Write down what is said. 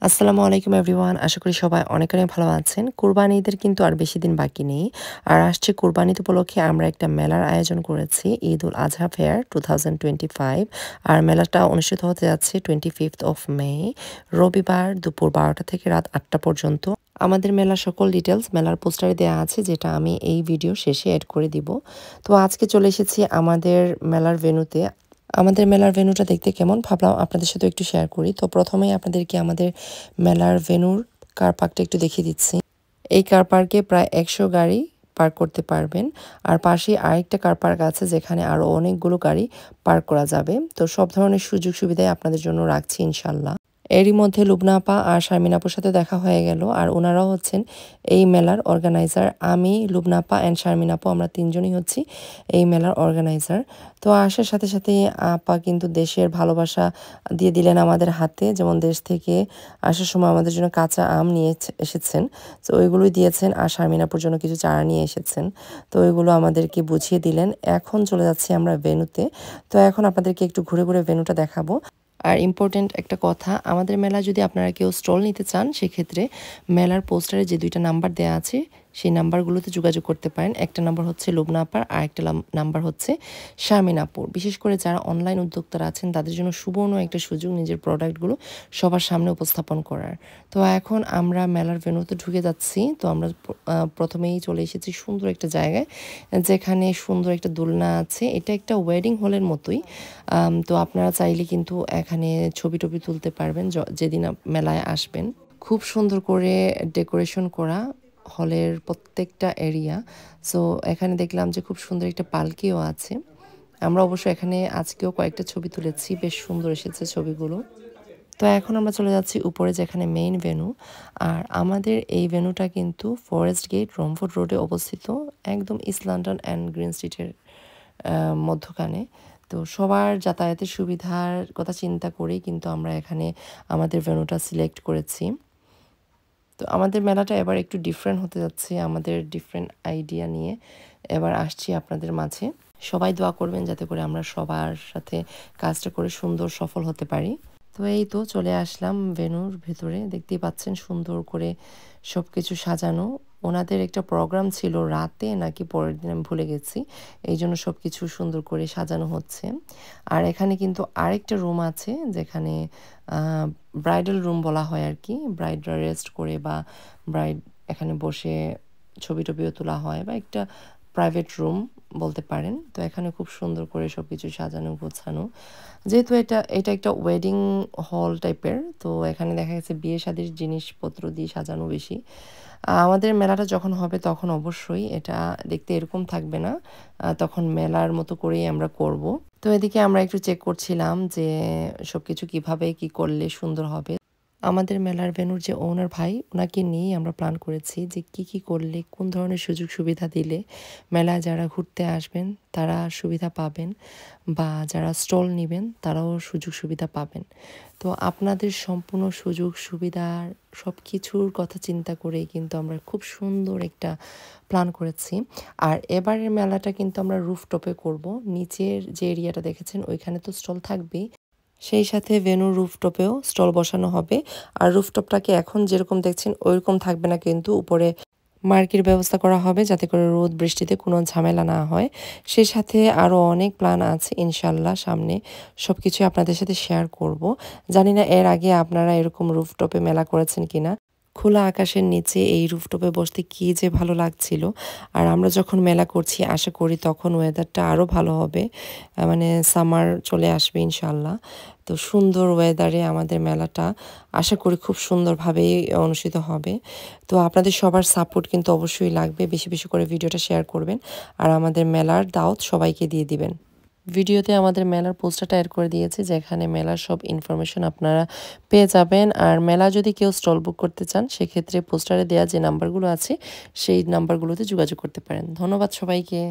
আসসালামু আলাইকুম এভরিওয়ান। আশা করি সবাই অনেক ভালো আছেন। কোরবানি ঈদের কিন্তু আর বেশি দিন বাকি নেই। আর আসছে কোরবানি ঈদ উপলক্ষে আমরা একটা মেলার আয়োজন করেছি, ঈদ উল আজহা ফেয়ার 2025। আর মেলাটা অনুষ্ঠিত হতে যাচ্ছে 25th of May, রবিবার দুপুর 12টা থেকে রাত 8টা পর্যন্ত। আমাদের মেলার সকল ডিটেলস মেলার পোস্টারে দেওয়া আছে, যেটা আমি এই ভিডিও শেষে অ্যাড করে দিব। তো আজকে চলে এসেছি আমাদের মেলার ভেন্যুতে। আমাদের মেলার ভেন্যুটা দেখতে কেমন ভাবলাম আপনাদের সাথে একটু শেয়ার করি। তো প্রথমেই আপনাদেরকে আমাদের মেলার ভেন্যুর কার পার্কটা একটু দেখিয়ে দিচ্ছি। এই কার পার্কে প্রায় 100 গাড়ি পার্ক করতে পারবেন। আর পাশেই আরেকটা কার পার্ক আছে, যেখানে আরও অনেকগুলো গাড়ি পার্ক করা যাবে। তো সব ধরনের সুযোগ সুবিধাই আপনাদের জন্য রাখছি ইনশাল্লাহ। এরই মধ্যে লুবনা আপা আর শারমিন আপুর সাথে দেখা হয়ে গেল, আর ওনারাও হচ্ছেন এই মেলার অর্গানাইজার। আমি, লুবনা আপা অ্যান্ড শারমিন আপু, আমরা তিনজনই হচ্ছি এই মেলার অর্গানাইজার। তো আসার সাথে সাথে আপা কিন্তু দেশের ভালোবাসা দিয়ে দিলেন আমাদের হাতে। যেমন দেশ থেকে আসার সময় আমাদের জন্য কাঁচা আম নিয়ে এসেছেন, তো ওইগুলোই দিয়েছেন। আর শারমিন আপুর জন্য কিছু চারা নিয়ে এসেছেন, তো ওইগুলো আমাদেরকে বুঝিয়ে দিলেন। এখন চলে যাচ্ছি আমরা ভেন্যুতে। তো এখন আপনাদেরকে একটু ঘুরে ঘুরে ভেন্যুটা দেখাবো। আর ইম্পর্ট্যান্ট একটা কথা, আমাদের মেলা যদি আপনারা কেউ স্টল নিতে চান, সেক্ষেত্রে মেলার পোস্টারে যে 2টা নাম্বার দেওয়া আছে সেই নাম্বারগুলোতে যোগাযোগ করতে পারেন। একটা নাম্বার হচ্ছে লুবনা আপার, আর একটা নাম্বার হচ্ছে শারমিন আপুর। বিশেষ করে যারা অনলাইন উদ্যোক্তারা আছেন, তাদের জন্য সুবর্ণ একটা সুযোগ নিজের প্রোডাক্টগুলো সবার সামনে উপস্থাপন করার। তো এখন আমরা মেলার ভেন্যুতে ঢুকে যাচ্ছি। তো আমরা প্রথমেই চলে এসেছি সুন্দর একটা জায়গায়, যেখানে সুন্দর একটা দোলনা আছে। এটা একটা ওয়েডিং হলের মতোই। তো আপনারা চাইলে কিন্তু এখানে ছবি টবি তুলতে পারবেন যেদিন মেলায় আসবেন। খুব সুন্দর করে ডেকোরেশন করা হলের প্রত্যেকটা এরিয়া। সো এখানে দেখলাম যে খুব সুন্দর একটা পালকিও আছে। আমরা অবশ্য এখানে আজকেও কয়েকটা ছবি তুলেছি, বেশ সুন্দর এসেছে ছবিগুলো। তো এখন আমরা চলে যাচ্ছি উপরে, যেখানে মেইন ভেন্যু। আর আমাদের এই ভেন্যুটা কিন্তু ফরেস্ট গেট রমফোর্ড রোডে অবস্থিত, একদম ইস্ট লন্ডন অ্যান্ড গ্রিন স্ট্রিটের মধ্যখানে। তো সবার যাতায়াতের সুবিধার কথা চিন্তা করেই কিন্তু আমরা এখানে আমাদের ভেন্যুটা সিলেক্ট করেছি। তো আমাদের মেলাটা এবার একটু ডিফারেন্ট হতে যাচ্ছে, আমাদের ডিফারেন্ট আইডিয়া নিয়ে এবার আসছি আপনাদের মাঝে। সবাই দোয়া করবেন যাতে করে আমরা সবার সাথে কাজটা করে সুন্দর সফল হতে পারি। তো এই তো চলে আসলাম ভেন্যুর ভেতরে। দেখতেই পাচ্ছেন সুন্দর করে সব কিছু সাজানো। ওনাদের একটা প্রোগ্রাম ছিল রাতে নাকি পরের দিন, আমি ভুলে গেছি। এই জন্য সব কিছু সুন্দর করে সাজানো হচ্ছে। আর এখানে কিন্তু আরেকটা রুম আছে, যেখানে ব্রাইডাল রুম বলা হয় আর কি। ব্রাইডরা রেস্ট করে বা ব্রাইড এখানে বসে ছবি টবিও তোলা হয়, বা একটা প্রাইভেট রুম বলতে পারেন। তো এখানে খুব সুন্দর করে সব কিছু সাজানো গোছানো। যেহেতু এটা এটা একটা ওয়েডিং হল টাইপের, তো এখানে দেখা গেছে বিয়ে শাদির জিনিসপত্র দিয়ে সাজানো বেশি। আমাদের মেলাটা যখন হবে তখন অবশ্যই এটা দেখতে এরকম থাকবে না, তখন মেলার মতো করেই আমরা করব। তো এদিকে আমরা একটু চেক করছিলাম যে সবকিছু কিভাবে কি করলে সুন্দর হবে। আমাদের মেলার ভেন্যুর যে ওনার ভাই, ওনাকে নিয়েই আমরা প্ল্যান করেছি যে কি করলে, কোন ধরনের সুযোগ সুবিধা দিলে মেলায় যারা ঘুরতে আসবেন তারা সুবিধা পাবেন, বা যারা স্টল নেবেন তারাও সুযোগ সুবিধা পাবেন। তো আপনাদের সম্পূর্ণ সুযোগ সুবিধার সব কিছুর কথা চিন্তা করেই কিন্তু আমরা খুব সুন্দর একটা প্ল্যান করেছি। আর এবারের মেলাটা কিন্তু আমরা রুফটপে করব। নিচের যে এরিয়াটা দেখেছেন ওইখানে তো স্টল থাকবেই, সেই সাথে ভেন্যুর রুফটপেও স্টল বসানো হবে। আর রুফটপটাকে এখন যেরকম দেখছেন ওইরকম থাকবে না, কিন্তু উপরে মার্কের ব্যবস্থা করা হবে, যাতে করে রোদ বৃষ্টিতে কোনো ঝামেলা না হয়। সেই সাথে আরও অনেক প্ল্যান আছে ইনশাল্লাহ, সামনে সব কিছু আপনাদের সাথে শেয়ার করব। জানি না এর আগে আপনারা এরকম রুফটপে মেলা করেছেন কিনা। খোলা আকাশের নিচে এই রুফটপে বসতে কী যে ভালো লাগছিল। আর আমরা যখন মেলা করছি আশা করি তখন ওয়েদারটা আরও ভালো হবে, মানে সামার চলে আসবে ইনশাল্লাহ। তো সুন্দর ওয়েদারে আমাদের মেলাটা আশা করি খুব সুন্দরভাবেই অনুষ্ঠিত হবে। তো আপনাদের সবার সাপোর্ট কিন্তু অবশ্যই লাগবে, বেশি বেশি করে ভিডিওটা শেয়ার করবেন, আর আমাদের মেলার দাওয়াত সবাইকে দিয়ে দিবেন। ভিডিওতে আমাদের মেলার পোস্টারটা অ্যাড করে দিয়েছি, যেখানে মেলার সব ইনফরমেশন আপনারা পেয়ে যাবেন। আর মেলা যদি কেউ স্টল বুক করতে চান, সেক্ষেত্রে পোস্টারে দেওয়া যে নাম্বারগুলো আছে সেই নাম্বারগুলোতে যোগাযোগ করতে পারেন। ধন্যবাদ সবাইকে।